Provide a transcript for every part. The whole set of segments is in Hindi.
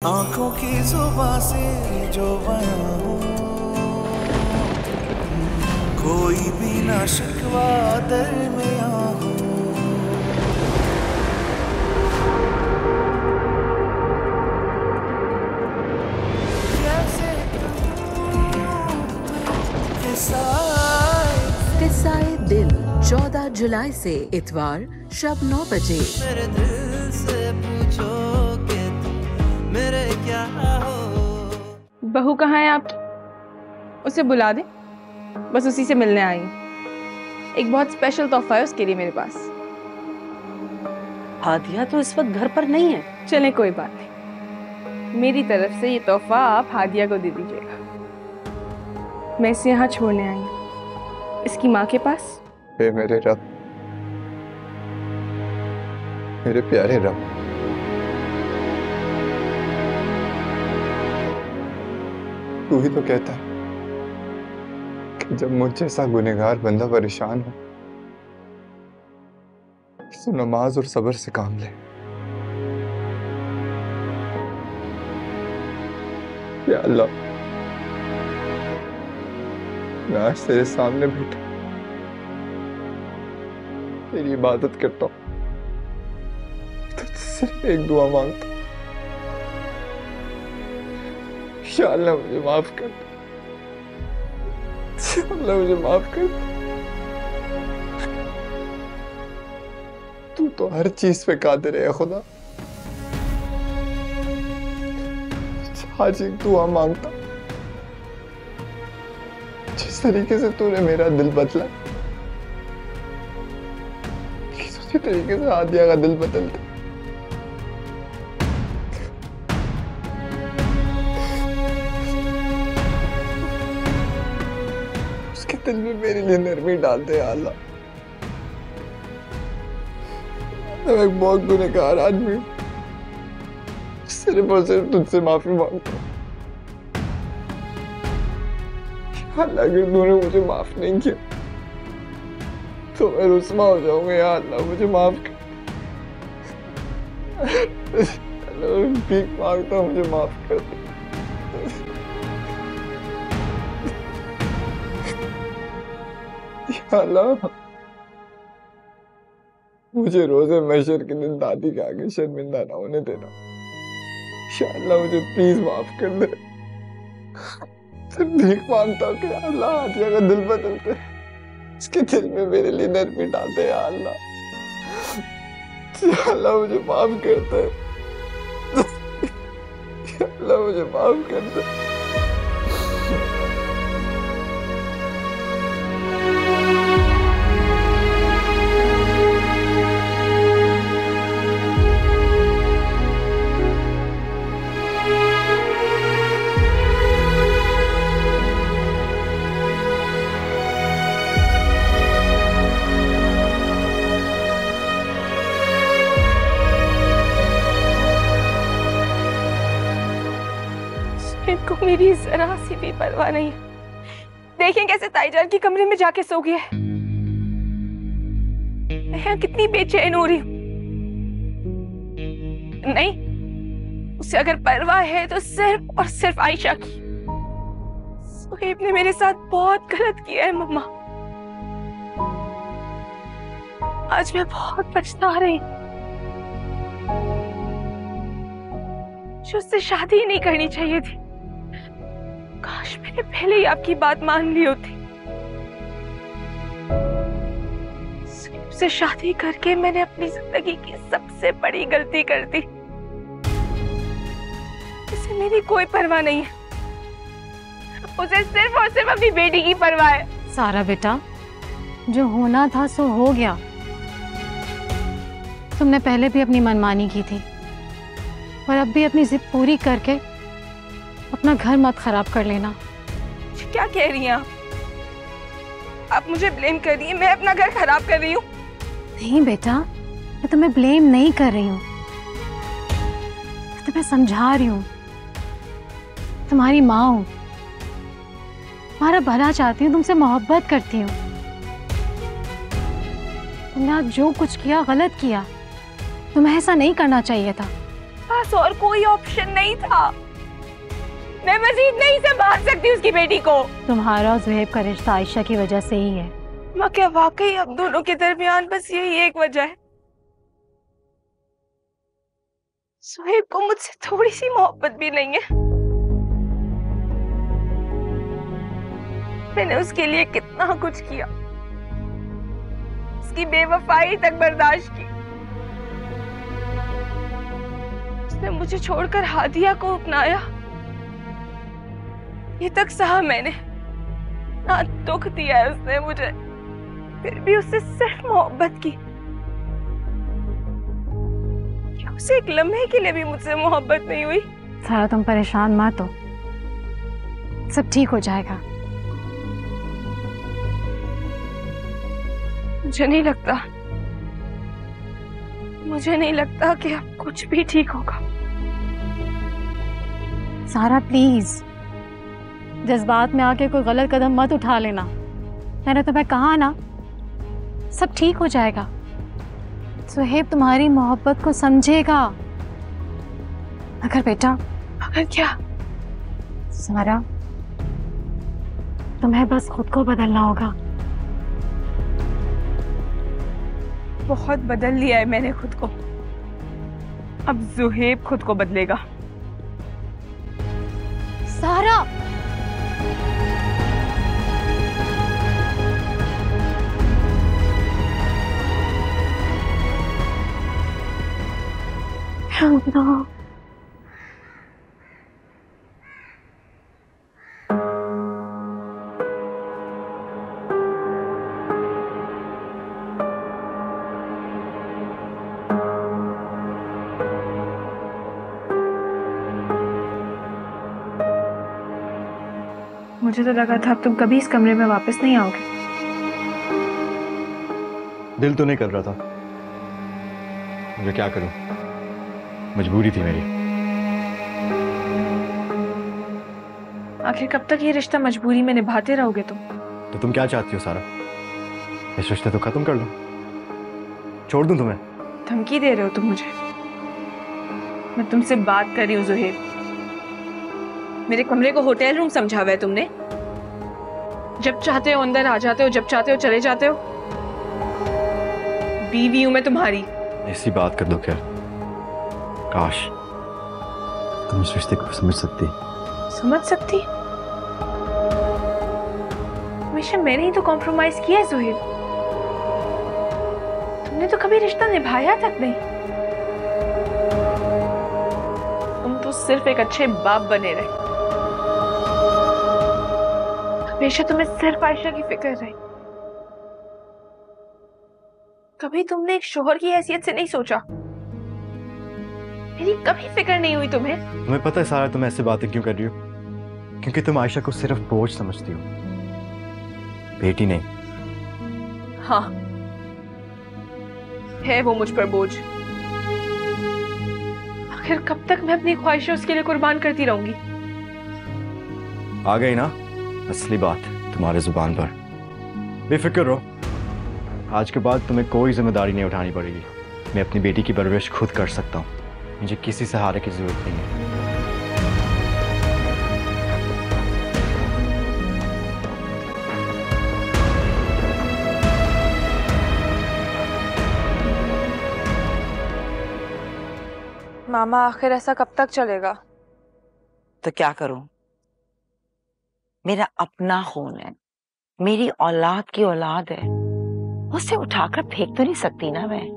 आंखों की जुबां से जो बयां हो, कोई भी ना शिकवा दरमियां हो। किस्साए दिल 14 जुलाई से इतवार शब 9 बजे। मेरे दिल से पूछो कि तुम मेरे क्या हो। बहू कहाँ है आपकी? उसे बुला दे, बस उसी से मिलने आई हूँ। एक बहुत स्पेशल तोहफा है उसके लिए मेरे पास। हादिया तो इस वक्त घर पर नहीं है। चले कोई बात नहीं, मेरी तरफ से ये तोहफा आप हादिया को दे दीजिएगा। मैं इसे यहाँ छोड़ने आई हूँ, इसकी माँ के पास। हे मेरे रब, मेरे प्यारे रब, तू ही तो कहता है कि जब मुझ जैसा गुनहगार बंदा परेशान हो तो नमाज और सब्र से काम ले। या अल्लाह, मैं आज तेरे सामने बैठा तेरी इबादत करता हूँ, तुझसे सिर्फ एक दुआ मांगता हूँ। या अल्लाह मुझे माफ कर दे, या अल्लाह मुझे माफ कर दे। तू तो हर चीज पे कादिर है खुदा। आज एक दुआ मांगता, जिस तरीके से तूने मेरा दिल बदला, उसी तरीके से हादिया का दिल बदल दे। उसके दिल में मेरे लिए नरमी डाल दे या अल्लाह। मैं एक बहुत गुनहगार आदमी हूँ, सिर्फ और सिर्फ तुझसे माफी मांगता हूँ। अल्लाह, अगर तूने मुझे माफ नहीं किया तो मैं रुस्वा हो जाऊंगा। या अल्लाह मुझे माफ कर। अल्लाह, मैं भीख मांगता हूँ, मुझे माफ कर दे। या अल्लाह, मुझे रोजे महशर के दिन दादी के आगे शर्मिंदा ना होने देना। या अल्लाह, मुझे प्लीज माफ कर दे। सिर्फ भीख मांगता हूँ कि अल्लाह हादिया का दिल बदलते, इसके दिल में मेरे लिए नरमी डाल दे। या अल्लाह, या अल्लाह मुझे माफ कर दे। या अल्लाह मुझे माफ कर दे। इनको मेरी जरा सी भी परवाह नहीं है। देखें कैसे ताईजान के कमरे में जाके सो गया है। मैं यहाँ कितनी बेचैन हो रही हूँ। नहीं, उसे अगर परवाह है तो सिर्फ और सिर्फ आयशा की। सुहेब ने मेरे साथ बहुत गलत किया है मम्मा। आज मैं बहुत पछता रही हूँ। मुझे उससे शादी ही नहीं करनी चाहिए थी। काश मैंने पहले ही आपकी बात मान ली होती। सुहेब से शादी करके मैंने अपनी जिंदगी की सबसे बड़ी गलती कर दी। उसे मेरी कोई परवाह नहीं है। उसे सिर्फ और सिर्फ अपनी बेटी की परवाह है। सारा बेटा, जो होना था सो हो गया। तुमने पहले भी अपनी मनमानी की थी और अब भी अपनी जिद पूरी करके अपना घर मत खराब कर लेना। क्या कह रही हैं आप मुझे ब्लेम कर रही हैं? मैं अपना घर खराब कर रही हूँ? नहीं बेटा, मैं तुम्हें ब्लेम नहीं कर रही हूँ, मैं तुम्हें समझा रही हूँ। तुम्हारी माँ हूँ, तुम्हारा भला चाहती हूँ, तुमसे मोहब्बत करती हूँ। तुमने आज जो कुछ किया गलत किया। तुम्हें ऐसा नहीं करना चाहिए था। पास और कोई ऑप्शन नहीं था। मैं मजीद नहीं संभाल सकती उसकी बेटी को। तुम्हारा और ज़ुहैब का रिश्ता आयशा की वजह से ही है। माँ, क्या वाकई अब दोनों के दरमियान बस यही एक वजह है? ज़ुहैब को मुझसे थोड़ी सी मोहब्बत भी नहीं है। मैंने उसके लिए कितना कुछ किया, उसकी बेवफाई तक बर्दाश्त की। उसने मुझे छोड़कर हादिया को अपनाया, ये तक सहा मैंने। ना दुख दिया है उसने मुझे, फिर भी उससे सिर्फ मोहब्बत की। क्या उसे एक लम्हे के लिए भी मुझसे मोहब्बत नहीं हुई? सारा, तुम परेशान मत हो, सब ठीक हो जाएगा। मुझे नहीं लगता कि अब कुछ भी ठीक होगा। सारा प्लीज, जज्बात में आके कोई गलत कदम मत उठा लेना। मैंने तुम्हें कहा ना, सब ठीक हो जाएगा। ज़ुहैब तुम्हारी मोहब्बत को समझेगा। अगर क्या? सारा, तुम्हें बस खुद को बदलना होगा। बहुत बदल लिया है मैंने खुद को, अब ज़ुहैब खुद को बदलेगा। सारा, अल्लाह, मुझे तो लगा था अब तुम कभी इस कमरे में वापस नहीं आओगे। दिल तो नहीं कर रहा था, मुझे क्या करूं, मजबूरी थी मेरी। आखिर कब तक ये रिश्ता मजबूरी में निभाते रहोगे तुम? तो तुम क्या चाहती हो सारा? इस रिश्ते तो खत्म कर लो, छोड़ दूं तुम्हें? धमकी दे रहे हो तुम मुझे? मैं तुमसे बात कर रही हूँ ज़ुहैब। मेरे कमरे को होटल रूम समझा हुआ है तुमने। जब चाहते हो अंदर आ जाते हो, जब चाहते हो चले जाते हो। बीवी हूं मैं तुम्हारी। ऐसी बात कर दो खैर, काश तुम इस रिश्ते को समझ सकती। समझ सकती? हमेशा मैंने ही तो कॉम्प्रोमाइज किया है ज़ुहैब, तुमने तो कभी रिश्ता निभाया तक नहीं। तुम तो सिर्फ एक अच्छे बाप बने रहे। हमेशा तुम्हें सिर्फ आयशा की फिक्र रही। कभी तुमने एक शोहर की हैसियत से नहीं सोचा? मेरी कभी फिक्र नहीं हुई तुम्हें? तुम्हें पता है सारा तुम ऐसे बातें क्यों कर रही हो? क्योंकि तुम आयशा को सिर्फ बोझ समझती हो, बेटी नहीं। हाँ, है वो मुझ पर बोझ। आखिर कब तक मैं अपनी ख्वाहिशें उसके लिए कुर्बान करती रहूंगी? आ गई ना असली बात तुम्हारे जुबान पर। बेफिक्र रहो, आज के बाद तुम्हें कोई जिम्मेदारी नहीं उठानी पड़ेगी। मैं अपनी बेटी की परवरिश खुद कर सकता हूँ, मुझे किसी सहारे की जरूरत नहीं है। मामा, आखिर ऐसा कब तक चलेगा? तो क्या करूं? मेरा अपना खून है, मेरी औलाद की औलाद है, उसे उठाकर फेंक तो नहीं सकती ना मैं।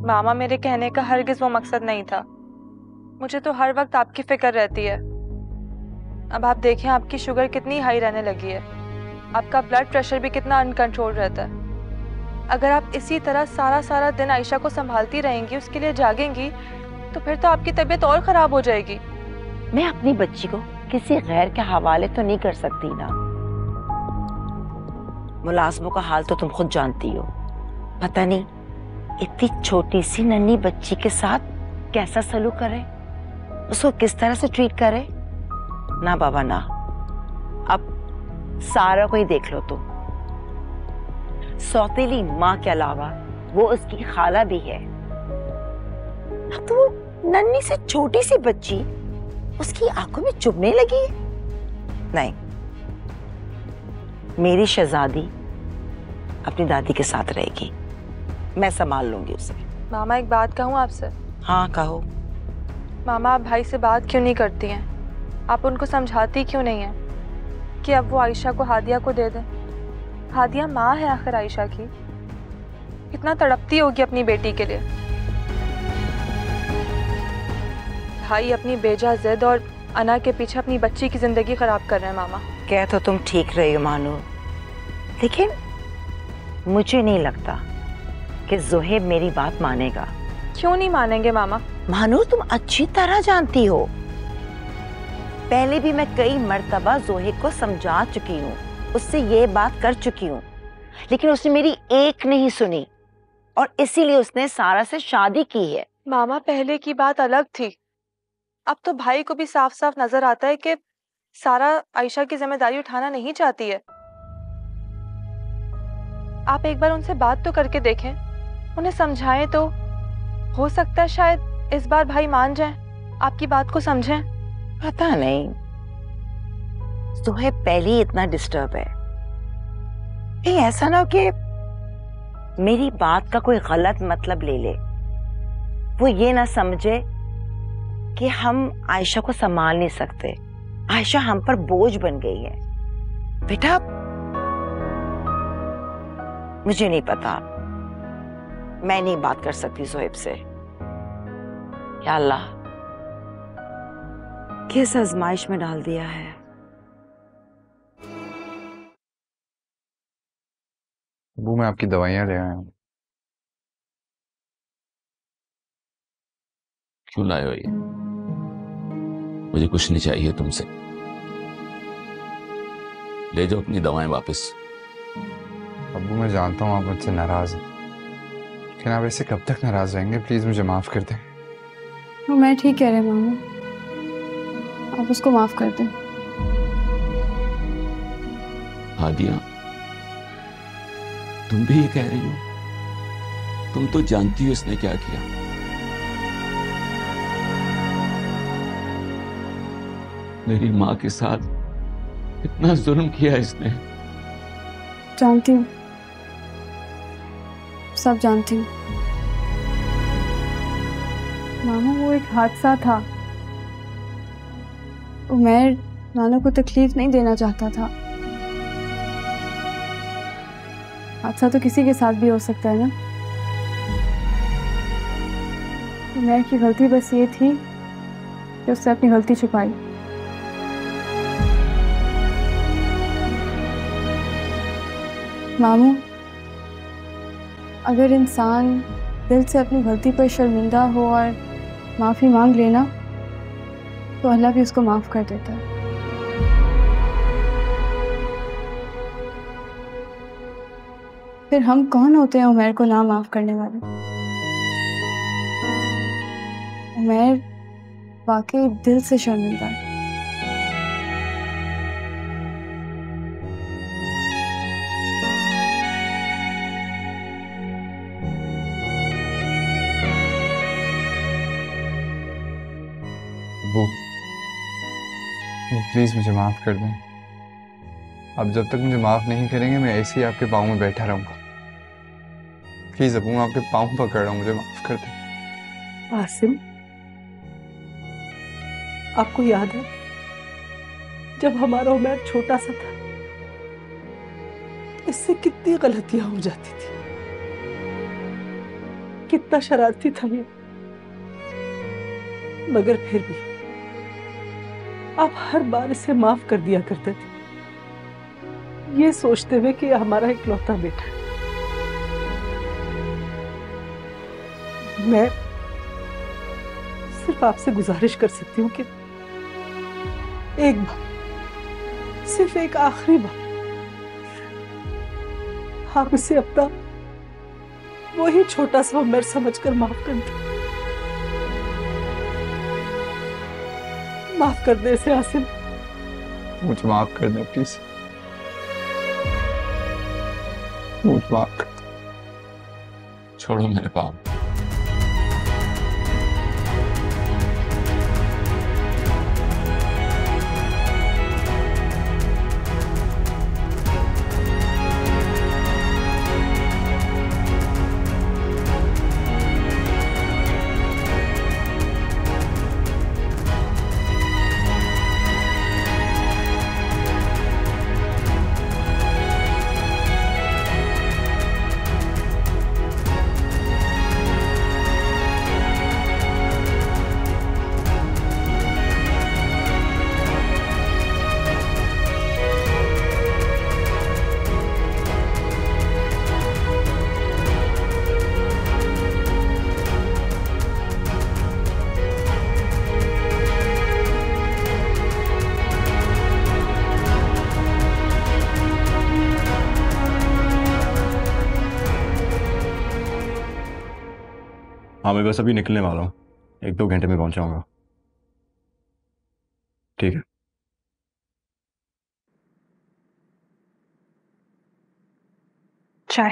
मामा, मेरे कहने का हरगिज वो मकसद नहीं था। मुझे तो हर वक्त आपकी फिक्र रहती है। अब आप देखें आपकी शुगर कितनी हाई रहने लगी है, आपका ब्लड प्रेशर भी कितना अनकंट्रोल रहता है। अगर आप इसी तरह सारा दिन आयशा को संभालती रहेंगी, उसके लिए जागेंगी, तो फिर तो आपकी तबीयत और खराब हो जाएगी। मैं अपनी बच्ची को किसी गैर के हवाले तो नहीं कर सकती ना। मुलाजमों का हाल तो तुम खुद जानती हो। पता नहीं इतनी छोटी सी नन्ही बच्ची के साथ कैसा सलूक करे, उसको किस तरह से ट्रीट करे। ना बाबा ना, अब सारा को ही देख लो तुम। सौतेली माँ के अलावा वो उसकी खाला भी है। अब तो वो नन्ही से छोटी सी बच्ची उसकी आंखों में चुभने लगी है। नहीं, मेरी शहजादी अपनी दादी के साथ रहेगी, मैं संभाल लूंगी उसे। मामा एक बात कहूँ आपसे? हाँ कहो। मामा आप भाई से बात क्यों नहीं करती हैं? आप उनको समझाती क्यों नहीं हैं कि अब वो आयशा को हादिया को दे दें? हादिया माँ है आखिर आयशा की, कितना तड़पती होगी अपनी बेटी के लिए। भाई अपनी बेजा जिद और अना के पीछे अपनी बच्ची की जिंदगी खराब कर रहे हैं मामा। कह तो तुम ठीक रही हो मानो, लेकिन मुझे नहीं लगता कि जोहेब मेरी बात मानेगा। क्यों नहीं मानेंगे मामा? मानो तुम अच्छी तरह जानती हो, पहले भी मैं कई मर्तबा जोहेब को समझा चुकी हूँ, उससे ये बात कर चुकी हूँ, लेकिन उसने मेरी एक नहीं सुनी और इसीलिए उसने सारा से शादी की है। मामा पहले की बात अलग थी, अब तो भाई को भी साफ साफ नजर आता है कि सारा आयशा की जिम्मेदारी उठाना नहीं चाहती है। आप एक बार उनसे बात तो करके देखें, उन्हें समझाएं तो हो सकता है शायद इस बार भाई मान जाएं, आपकी बात को समझें। पता नहीं, जोहेब पहले ही इतना डिस्टर्ब है, कहीं ऐसा ना हो कि मेरी बात का कोई गलत मतलब ले ले, वो ये ना समझे कि हम आयशा को संभाल नहीं सकते, आयशा हम पर बोझ बन गई है। बेटा मुझे नहीं पता, मैं नहीं बात कर सकती जोहेब से। या अल्लाह, किस आजमाइश में डाल दिया है। अबू मैं आपकी दवाइयाँ ले आया हूँ। क्यों लाए हो ये? मुझे कुछ नहीं चाहिए तुमसे, ले जाओ अपनी दवाएं वापस। अबू मैं जानता हूँ आप मुझसे नाराज हैं, लेकिन आप ऐसे कब तक नाराज रहेंगे? प्लीज मुझे माफ कर दें। तो मैं ठीक कह रहे मामू, आप उसको माफ कर दें। हादिया तुम भी ये कह रही हो? तुम तो जानती हो इसने क्या किया। मेरी माँ के साथ इतना जुल्म किया इसने। जानती हूँ, सब जानती हूँ मामा, वो एक हादसा था। उमैर नाना को तकलीफ नहीं देना चाहता था। हादसा तो किसी के साथ भी हो सकता है ना। उमैर की गलती बस ये थी कि उससे अपनी गलती छुपाई। मामू, अगर इंसान दिल से अपनी गलती पर शर्मिंदा हो और माफ़ी मांग लेना तो अल्लाह भी उसको माफ़ कर देता है। फिर हम कौन होते हैं उमैर को ना माफ़ करने वाले? उमैर वाकई दिल से शर्मिंदा है। प्लीज मुझे माफ कर दें। अब जब तक मुझे माफ नहीं करेंगे मैं ऐसे ही आपके पाँव में बैठा रहूंगा। प्लीज अबू मैं आपके पाँव पकड़ रहा हूँ, मुझे माफ कर दें। आसिम, आपको याद है जब हमारा उमैर छोटा सा था, इससे कितनी गलतियां हो जाती थी, कितना शरारती था ये, मगर फिर भी आप हर बार इसे माफ कर दिया करते थे, ये सोचते हुए कि हमारा इकलौता बेटा है। मैं सिर्फ आपसे गुजारिश कर सकती हूँ कि एक बार, सिर्फ एक आखिरी बार आप इसे अपना वही छोटा सा उमर समझकर माफ कर दे। माफ कर दे इसे आसिम। मुझे माफ कर दे प्लीज, मुझे माफ कर दे। छोड़ो मेरे पाँव। हाँ मैं बस अभी निकलने वाला हूँ, 1-2 घंटे में पहुंच जाऊंगा। ठीक है। चाय।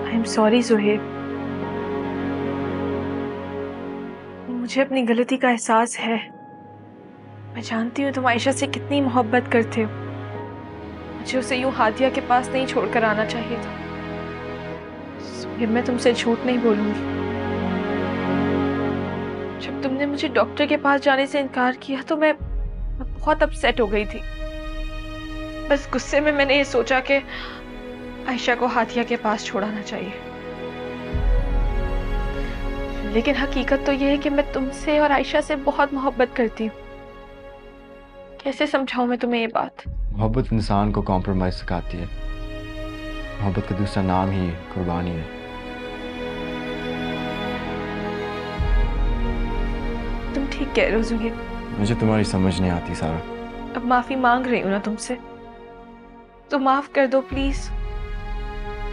आई एम सॉरी सुहेब, मुझे अपनी गलती का एहसास है। मैं जानती हूँ तुम आयशा से कितनी मोहब्बत करते हो। मुझे उसे यूं हादिया के पास नहीं छोड़कर आना चाहिए था। सुहेब, मैं तुमसे झूठ नहीं बोलूंगी। जब तुमने मुझे डॉक्टर के पास जाने से इनकार किया तो मैं बहुत अपसेट हो गई थी। बस गुस्से में मैंने ये सोचा कि आयशा को हादिया के पास छोड़ाना चाहिए। लेकिन हकीकत तो ये है कि मैं तुमसे और आयशा से बहुत मोहब्बत करती हूँ। कैसे समझाऊं मैं तुम्हें ये बात? मोहब्बत इंसान को कॉम्प्रोमाइज सिखाती है। मोहब्बत का दूसरा नाम ही कुर्बानी है। तुम ठीक कह रहे हो जुहेब। मुझे तुम्हारी समझ नहीं आती सारा। अब माफी मांग रही हूँ ना तुमसे, तो माफ कर दो प्लीज।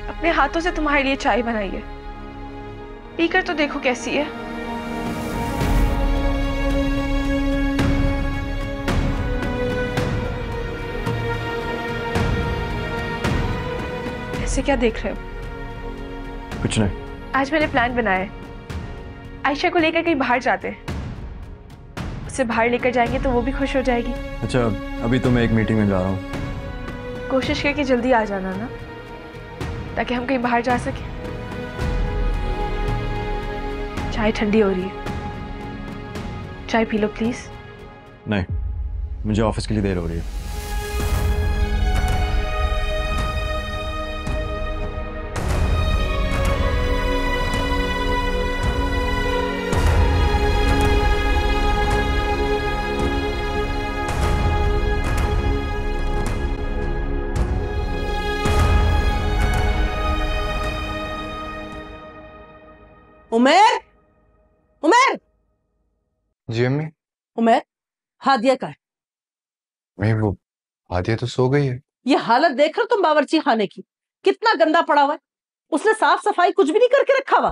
अपने हाथों से तुम्हारे लिए चाय बनाई है, पीकर तो देखो कैसी है। ऐसे क्या देख रहे हो? कुछ नहीं। आज मैंने प्लान बनाया है, आयशा को लेकर कहीं बाहर जाते हैं। उसे बाहर लेकर जाएंगे तो वो भी खुश हो जाएगी। अच्छा, अभी तो मैं एक मीटिंग में जा रहा हूँ। कोशिश करके जल्दी आ जाना ना, ताकि हम कहीं बाहर जा सके। चाय ठंडी हो रही है, चाय पी लो प्लीज। नहीं, मुझे ऑफिस के लिए देर हो रही है। उमेर, उमेर, जी अम्मी। उमेर, हादिया का है। मैं वो हादिया तो सो गई है। ये हालत देखकर तुम बावर्ची खाने की कितना गंदा पड़ा हुआ है। उसने साफ सफाई कुछ भी नहीं करके रखा हुआ।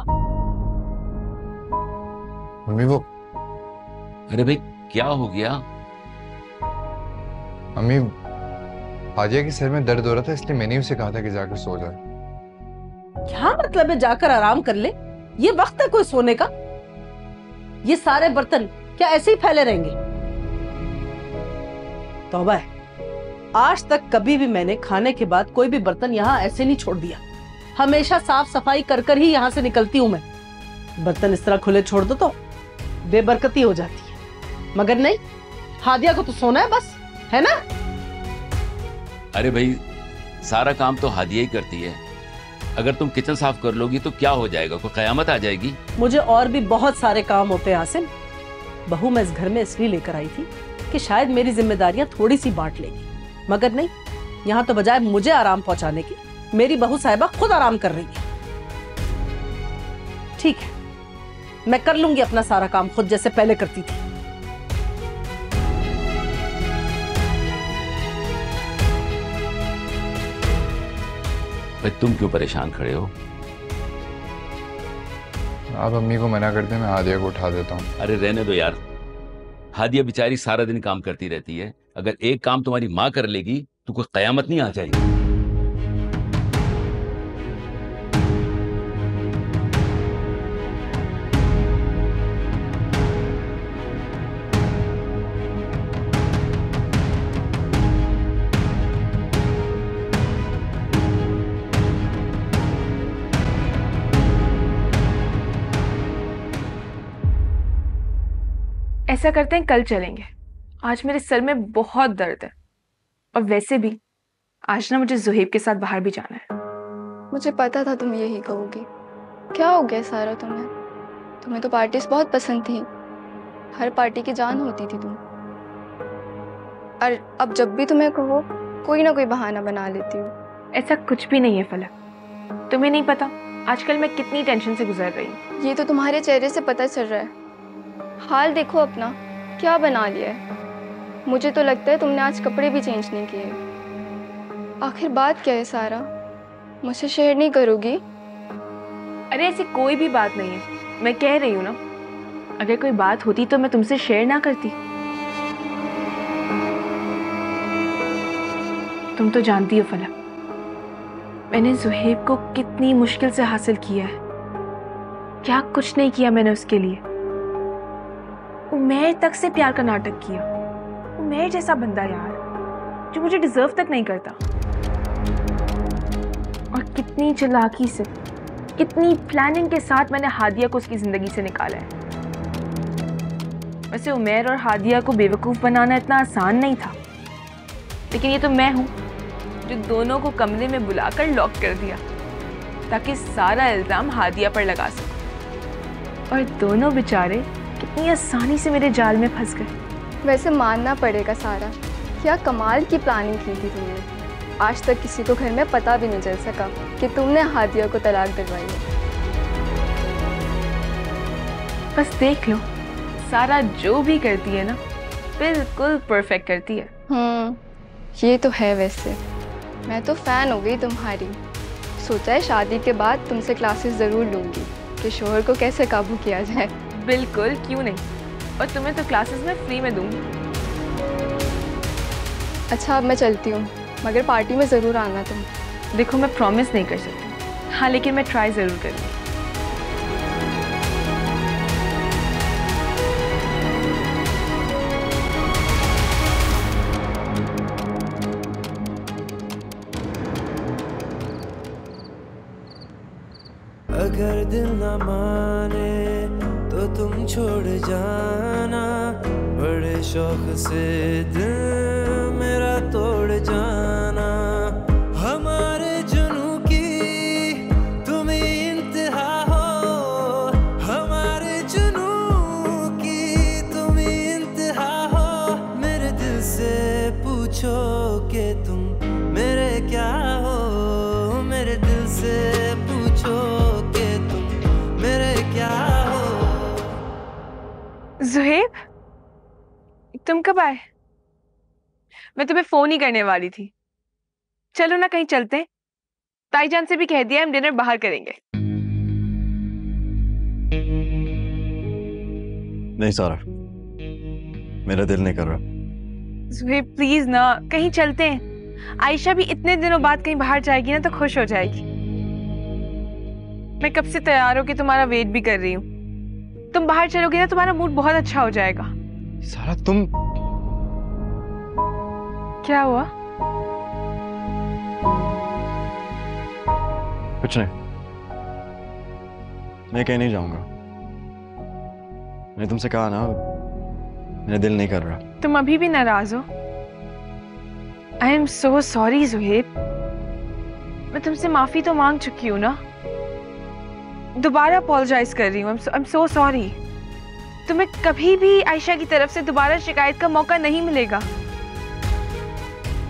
मम्मी वो, अरे भाई क्या हो गया? मम्मी हादिया के सर में दर्द हो रहा था, इसलिए मैंने उसे कहा था कि जाकर सो जाए। क्या मतलब है जाकर आराम कर ले? ये वक्त है कोई सोने का? ये सारे बर्तन क्या ऐसे ही फैले रहेंगे? तौबा है, आज तक कभी भी मैंने खाने के बाद कोई भी बर्तन यहाँ ऐसे नहीं छोड़ दिया। हमेशा साफ सफाई कर कर ही यहाँ से निकलती हूँ मैं। बर्तन इस तरह खुले छोड़ दो तो बेबरकती हो जाती है। मगर नहीं, हादिया को तो सोना है बस, है ना? अरे भाई सारा काम तो हादिया ही करती है। अगर तुम किचन साफ कर लोगी तो क्या हो जाएगा? कोई कयामत आ जाएगी? मुझे और भी बहुत सारे काम होते हैं आसिम। बहू मैं इस घर में इसलिए लेकर आई थी कि शायद मेरी जिम्मेदारियां थोड़ी सी बांट लेगी, मगर नहीं, यहाँ तो बजाय मुझे आराम पहुंचाने की मेरी बहू साहिबा खुद आराम कर रही है। ठीक है, मैं कर लूंगी अपना सारा काम खुद, जैसे पहले करती थी। भाई तुम क्यों परेशान खड़े हो? आप अम्मी को मना करते, मैं हादिया को उठा देता हूँ। अरे रहने दो यार, हादिया बेचारी सारा दिन काम करती रहती है। अगर एक काम तुम्हारी माँ कर लेगी तो कोई कयामत नहीं आ जाएगी। ऐसा करते हैं, कल चलेंगे। आज मेरे सर में बहुत दर्द है, और वैसे भी आज ना मुझे ज़ुहैब के साथ बाहर भी जाना है। मुझे पता था तुम यही कहोगी। क्या हो गया सारा तुम्हें? तुम्हें तो पार्टीज बहुत पसंद थी, हर पार्टी की जान होती थी तुम। और अब जब भी तुम्हें कहो कोई ना कोई बहाना बना लेती हो। ऐसा कुछ भी नहीं है फलक, तुम्हें नहीं पता आजकल मैं कितनी टेंशन से गुजर रही हूँ। ये तो तुम्हारे चेहरे से पता चल रहा है। हाल देखो अपना, क्या बना लिया है। मुझे तो लगता है तुमने आज कपड़े भी चेंज नहीं किए। आखिर बात क्या है सारा? मुझसे शेयर नहीं करोगी? अरे ऐसी कोई भी बात नहीं है, मैं कह रही हूँ ना, अगर कोई बात होती तो मैं तुमसे शेयर ना करती। तुम तो जानती हो फलक, मैंने ज़ुहैब को कितनी मुश्किल से हासिल किया है। क्या कुछ नहीं किया मैंने उसके लिए। उमैर तक से प्यार का नाटक किया। उमैर जैसा बंदा यार, जो मुझे डिजर्व तक नहीं करता। और कितनी चालाकी से, कितनी प्लानिंग के साथ मैंने हादिया को उसकी जिंदगी से निकाला है। वैसे उमैर और हादिया को बेवकूफ़ बनाना इतना आसान नहीं था, लेकिन ये तो मैं हूँ जो दोनों को कमरे में बुलाकर लॉक कर दिया ताकि सारा इल्ज़ाम हादिया पर लगा सकूं। और दोनों बेचारे कितनी आसानी से मेरे जाल में फंस गए। वैसे मानना पड़ेगा सारा, क्या कमाल की प्लानिंग की थी तुमने। आज तक किसी को घर में पता भी नहीं चल सका कि तुमने हादिया को तलाक दिलवाई है। बस देख लो, सारा जो भी करती है ना बिल्कुल परफेक्ट करती है। ये तो है। वैसे मैं तो फैन हो गई तुम्हारी। सोचा है शादी के बाद तुमसे क्लासेस ज़रूर लूँगी कि शोहर को कैसे काबू किया जाए। बिल्कुल, क्यों नहीं, और तुम्हें तो क्लासेस में फ्री में दूंगी। अच्छा अब मैं चलती हूँ, मगर पार्टी में ज़रूर आना तुम। देखो मैं प्रॉमिस नहीं कर सकती, हाँ लेकिन मैं ट्राई ज़रूर करूँगी। अगर दिल न माने तो तुम छोड़ जाना, बड़े शौक से दिल मेरा तोड़ जाना। हमारे जुनू की तुम ही इंतहा हो, हमारे जुनू की तुम ही इंतहा हो। मेरे दिल से पूछो कि तुम मेरे क्या हो, मेरे दिल से पूछो कि तुम मेरे क्या हो। ज़ुहैब, तुम कब आए? मैं तुम्हें फोन ही करने वाली थी। चलो ना कहीं चलते हैं, ताईजान से भी कह दिया हम डिनर बाहर करेंगे। नहीं सारा, मेरा दिल नहीं कर रहा। ज़ुहैब प्लीज ना, कहीं चलते हैं। आयशा भी इतने दिनों बाद कहीं बाहर जाएगी ना तो खुश हो जाएगी। मैं कब से तैयार हो कि तुम्हारा वेट भी कर रही हूँ। तुम बाहर चलोगे ना तुम्हारा मूड बहुत अच्छा हो जाएगा। सारा तुम क्या हुआ? कुछ नहीं, मैं कहीं नहीं जाऊंगा। मैंने तुमसे कहा ना, मेरा दिल नहीं कर रहा। तुम अभी भी नाराज हो? I am so sorry Zuhaib, मैं तुमसे माफी तो मांग चुकी हूँ ना, दोबारा अपोलोजाइज कर रही हूँ। I am so sorry. तुम्हें कभी भी आयशा की तरफ से दोबारा शिकायत का मौका नहीं मिलेगा।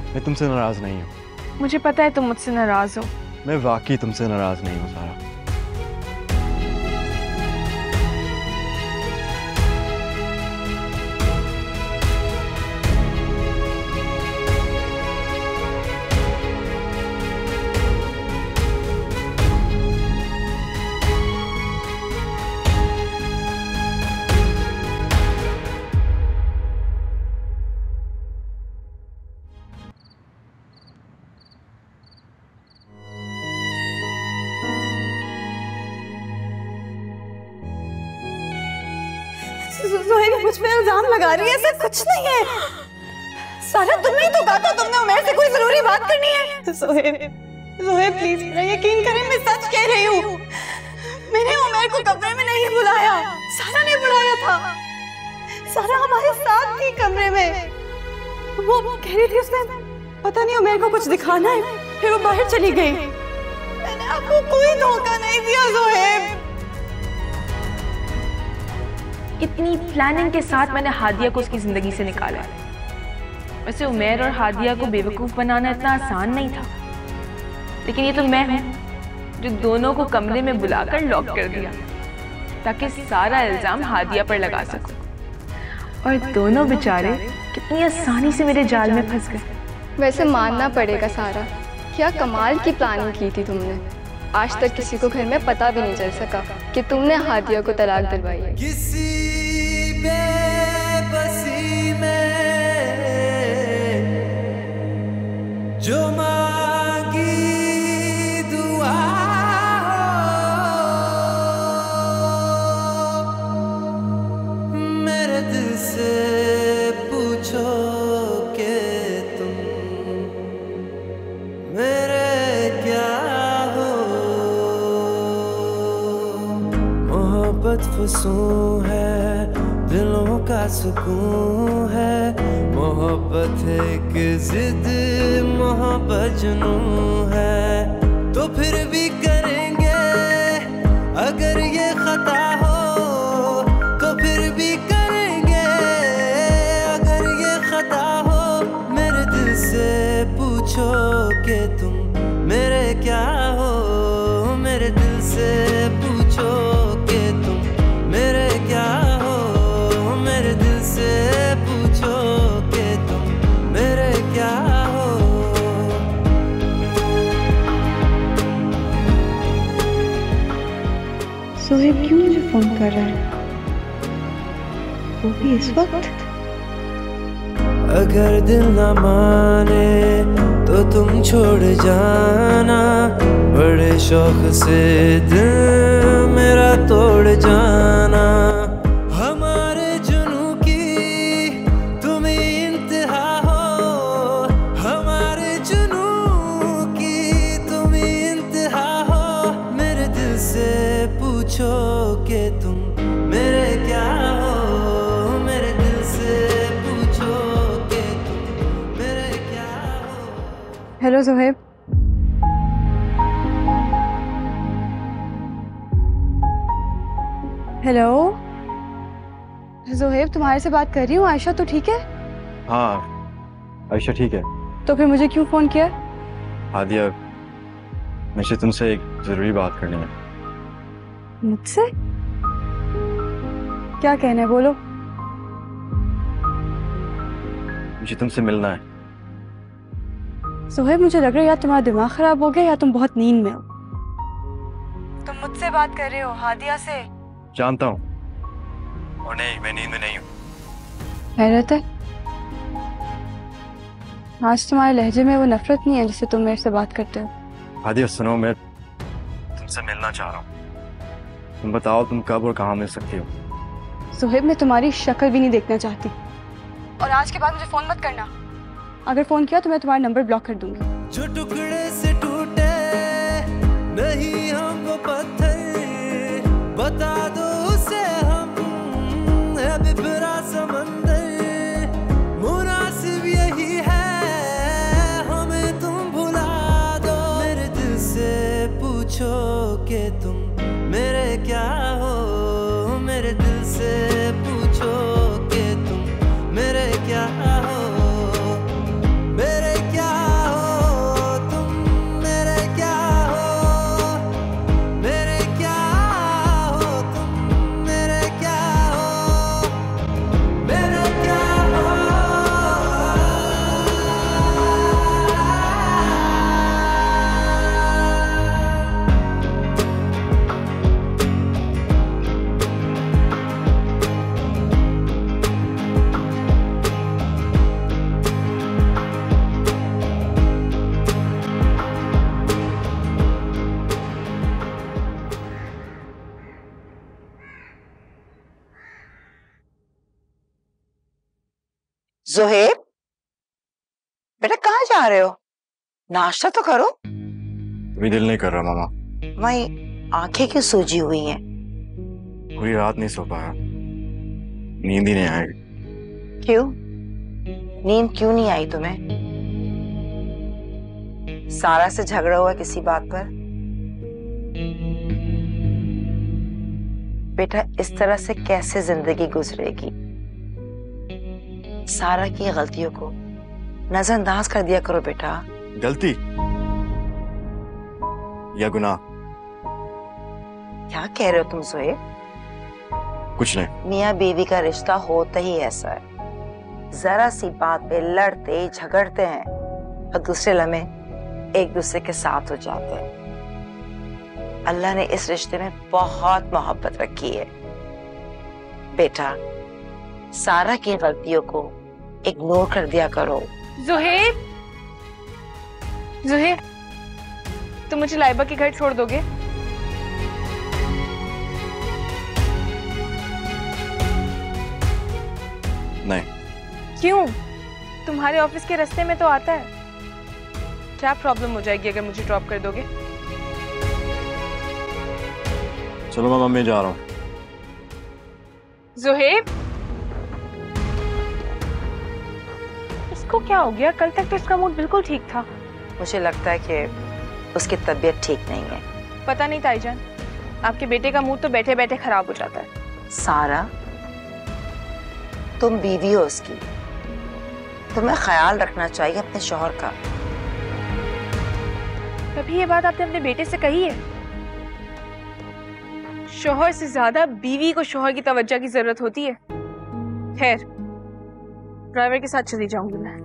मैं तुमसे नाराज नहीं हूँ। मुझे पता है तुम मुझसे नाराज हो। मैं वाकई तुमसे नाराज नहीं हूँ सारा। मुझ पे इल्जाम लगा रही है, ऐसा कुछ नहीं है। सारा तुमने ही तो कहा था तुमने उमर से कोई जरूरी बात करनी है। जोहेब प्लीज मेरा यकीन करें, मैं सच कह रही हूँ। मैंने उमर को कमरे में नहीं बुलाया, सारा ने बुलाया था। सारा हमारे साथ थी कमरे में। वो कह रही थी उसने पता नहीं उमर को कुछ दिखाना है, फिर वो बाहर चली गई। मैंने आपको कोई धोखा नहीं दिया जोहेब। इतनी प्लानिंग के साथ मैंने हादिया को उसकी जिंदगी से निकाला। वैसे उमर और हादिया को बेवकूफ बनाना इतना आसान नहीं था, लेकिन ये तो मैं हूँ जो दोनों को कमरे में बुलाकर लॉक कर दिया ताकि सारा इल्जाम हादिया पर लगा सकूं। और दोनों बेचारे कितनी आसानी से मेरे जाल में फंस गए। वैसे मानना पड़ेगा सारा, क्या कमाल की प्लानिंग की थी तुमने। आज तक किसी को घर में पता भी नहीं चल सका कि तुमने हादिया को तलाक दिलवाई है। किसी बेबसी में जो मांगी दुआ मेरे दिल से पूछो कि तुम मेरे क्या हो। मोहब्बत फसूं है, दिलों का सुकून है। मोहब्बत एक जिद, मोहब्बत जुनून है। तो फिर भी करेंगे अगर ये खता हो, तो फिर भी करेंगे अगर ये खता हो। मेरे दिल से पूछो कि तुम मेरे क्या हो। मेरे दिल से पूछो कि तुम मेरे क्या हो। मेरे दिल से पूछो कि तुम मेरे क्या हो। सोहेब क्यों मुझे फोन कर रहा है, वो भी इस वक्त? अगर दिल न माने तो तुम छोड़ जाना। बड़े शौक से दिल मेरा तोड़ जाना। हमारे जुनू की तुम ही इंतहा हो। हमारे जुनू की तुम ही इंतहा हो। मेरे दिल से पूछो कि तुम मेरे क्या हो। मेरे दिल से पूछो कि तुम मेरे क्या हो। हेलो जोहेब। हेलो जोहेब, तुम्हारे से बात कर रही हूँ। आयशा तो ठीक है? हाँ आयशा ठीक है। तो फिर मुझे क्यों फोन किया? हादिया, मुझे तुमसे एक जरूरी बात करनी है। मुझसे? क्या कहना है, बोलो। मुझे तुमसे मिलना है। जोहेब मुझे लग रहा है या तुम्हारा दिमाग खराब हो गया या तुम बहुत नींद में हो। तुम मुझसे बात कर रहे हो हादिया से? जानता हूँ, और नहीं मैं नींद में नहीं हूँ। हैरत है, आज तुम्हारे लहजे में वो नफरत नहीं है जिससे तुम मेरे से बात करते हो। हादिया सुनो, मैं तुमसे मिलना चाह रहा हूँ। तुम बताओ तुम कब और कहाँ मिल सकती हो। जोहेब मैं तुम्हारी शक्ल भी नहीं देखना चाहती, और आज के बाद मुझे फोन मत करना। अगर फोन किया तो मैं तुम्हारा नंबर ब्लॉक कर दूंगी। जो टुकड़े से टूटे नहीं हमको पत्थर, बता दो उसे हम है बिफरा समंदर। मुनासिब यही है हमें तुम भुला दो। मेरे दिल से पूछो कि तुम मेरे क्या हो। मेरे दिल से पूछो कि तुम मेरे क्या हो। मेरे क्या हो तुम, मेरे क्या हो। जोहेब, बेटा कहाँ जा रहे हो? नाश्ता तो करो। अभी दिल नहीं कर रहा मामा। वही आंखें क्यों सूजी हुई हैं? पूरी रात नहीं सो पाया, नींद ही नहीं आई। क्यों? नींद क्यों नहीं आई तुम्हें? सारा से झगड़ा हुआ किसी बात पर? बेटा इस तरह से कैसे जिंदगी गुजरेगी? सारा की गलतियों को नजरअंदाज कर दिया करो बेटा। गलती या गुनाह? क्या कह रहे हो तुम जोहेब? कुछ नहीं। मियाँ बीवी का रिश्ता होता ही ऐसा है, जरा सी बात पे लड़ते झगड़ते हैं और दूसरे लम्हे एक दूसरे के साथ हो जाते हैं। अल्लाह ने इस रिश्ते में बहुत मोहब्बत रखी है। बेटा सारा की गलतियों को इग्नोर कर दिया करो। जोहेब, जोहेब, तुम मुझे लाइबा के घर छोड़ दोगे? नहीं। क्यों? तुम्हारे ऑफिस के रास्ते में तो आता है। क्या प्रॉब्लम हो जाएगी अगर मुझे ड्रॉप कर दोगे? चलो मामा मैं जा रहा हूँ। जोहेब, इसको क्या हो गया? कल तक तो इसका मूड बिल्कुल ठीक था। मुझे लगता है कि उसकी तबीयत ठीक नहीं है। पता नहीं ताईजान, आपके बेटे का मूड तो बैठे बैठे खराब हो जाता है। सारा, तुम बीवी हो उसकी, तुम्हें ख्याल रखना चाहिए अपने शौहर का। कभी ये बात आपने अपने बेटे से कही है? शौहर से ज्यादा बीवी को शौहर की तवज्जो की जरूरत होती है। खैर, ड्राइवर के साथ चली जाऊंगी मैं।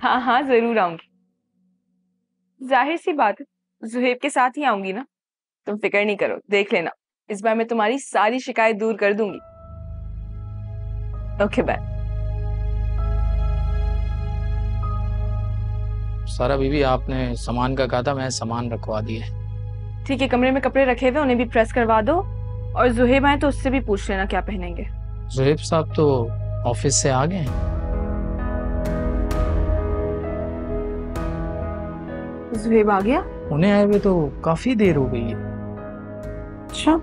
हाँ हाँ जरूर आऊंगी। जाहिर सी बात है, जुहेब के साथ ही आऊंगी ना। तुम फिक्र नहीं करो, देख लेना, इस बार मैं तुम्हारी सारी शिकायत दूर कर दूंगी। Okay bye. सारा बीवी, आपने सामान का कहा था, मैं सामान रखवा दिए। ठीक है, कमरे में कपड़े रखे हुए, उन्हें भी प्रेस करवा दो, और जुहेब आए तो उससे भी पूछ लेना क्या पहनेंगे। जुहेब साहब तो ऑफिस से आ गए हैं। जुहेब आ गया? उन्हें आए हुए तो काफी देर हो गई है। अच्छा,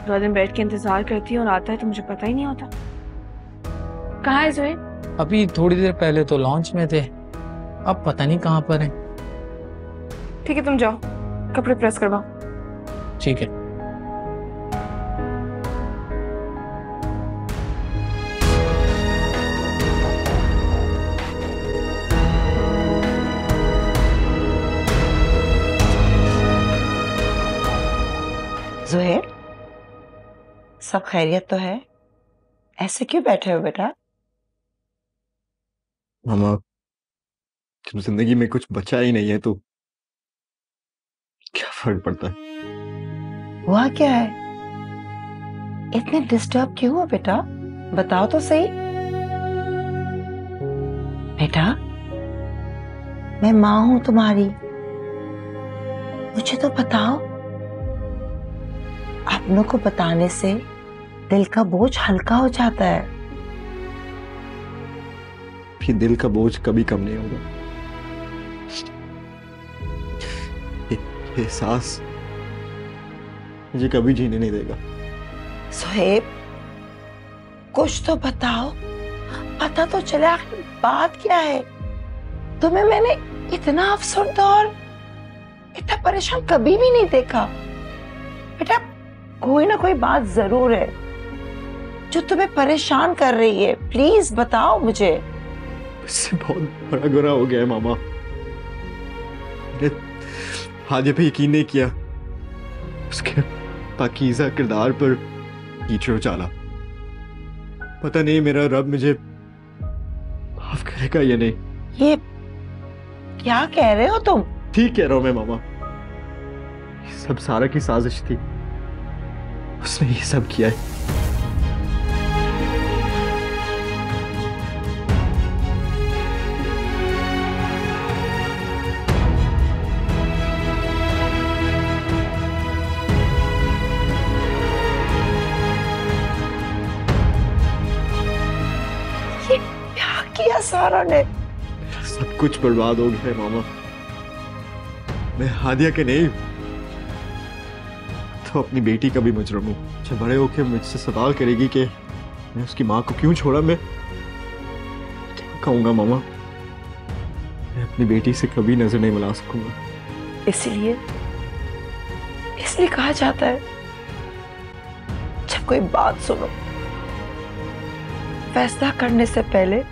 दो दिन बैठ के इंतजार करती है और आता है तो मुझे पता ही नहीं होता। कहाँ है जुहेब? अभी थोड़ी देर पहले तो लॉन्च में थे, अब पता नहीं कहाँ पर हैं। ठीक है, तुम जाओ, कपड़े प्रेस करवाओ। ठीक है। जुहेब, सब खैरियत तो है? ऐसे क्यों बैठे हो बेटा? मामा, जब जिंदगी में कुछ बचा ही नहीं है तो क्या फर्क पड़ता है? हुआ क्या है? इतने डिस्टर्ब क्यों हो बेटा? बताओ तो सही। बेटा, मैं माँ हूं तुम्हारी, मुझे तो बताओ। अपनों को बताने से दिल का बोझ हल्का हो जाता है। फिर दिल का बोझ कभी कम नहीं होगा। ये एहसास मुझे कभी जीने नहीं देगा। सुहेब, कुछ तो बताओ, पता तो चले आखिर बात क्या है। तुम्हें मैंने इतना अफसरदा और इतना परेशान कभी भी नहीं देखा। बेटा, कोई ना कोई बात जरूर है जो तुम्हें परेशान कर रही है। प्लीज बताओ मुझे। इससे बहुत बड़ा गुनाह हो गया है मामा। मैंने हादिया पे यकीन नहीं किया, उसके पाकीज़ा किरदार पर कीचड़ उछाला। पता नहीं मेरा रब मुझे माफ करेगा या नहीं। ये क्या कह रहे हो तुम? ठीक कह रहा हूं मैं मामा, ये सब सारा की साजिश थी, उसने ये सब किया है। सारा ने। सब कुछ बर्बाद हो गया है मामा। मैं हादिया के नहीं तो अपनी बेटी का भी मुजरम हूँ। जब बड़े होकर मुझसे सवाल करेगी कि मैं उसकी माँ को क्यों छोड़ा, मैं क्या कहूंगा मामा? मैं अपनी बेटी से कभी नजर नहीं मिला सकूंगा। इसलिए कहा जाता है जब कोई बात सुनो फैसला करने से पहले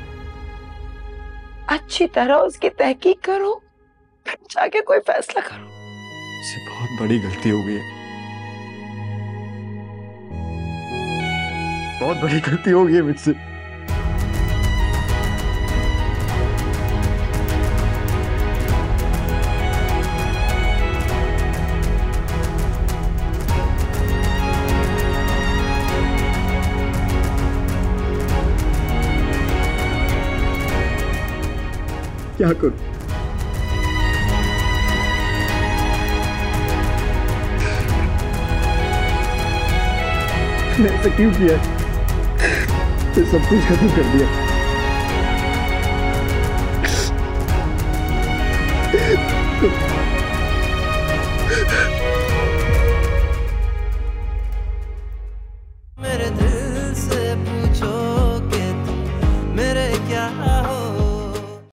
अच्छी तरह उसकी तहकीक करो, फिर जाके कोई फैसला करो। इससे बहुत बड़ी गलती हो गई है, बहुत बड़ी गलती हो गई है मुझसे। क्या करूं? मैंने ऐसा क्यों किया? तो सब कुछ खत्म कर दिया।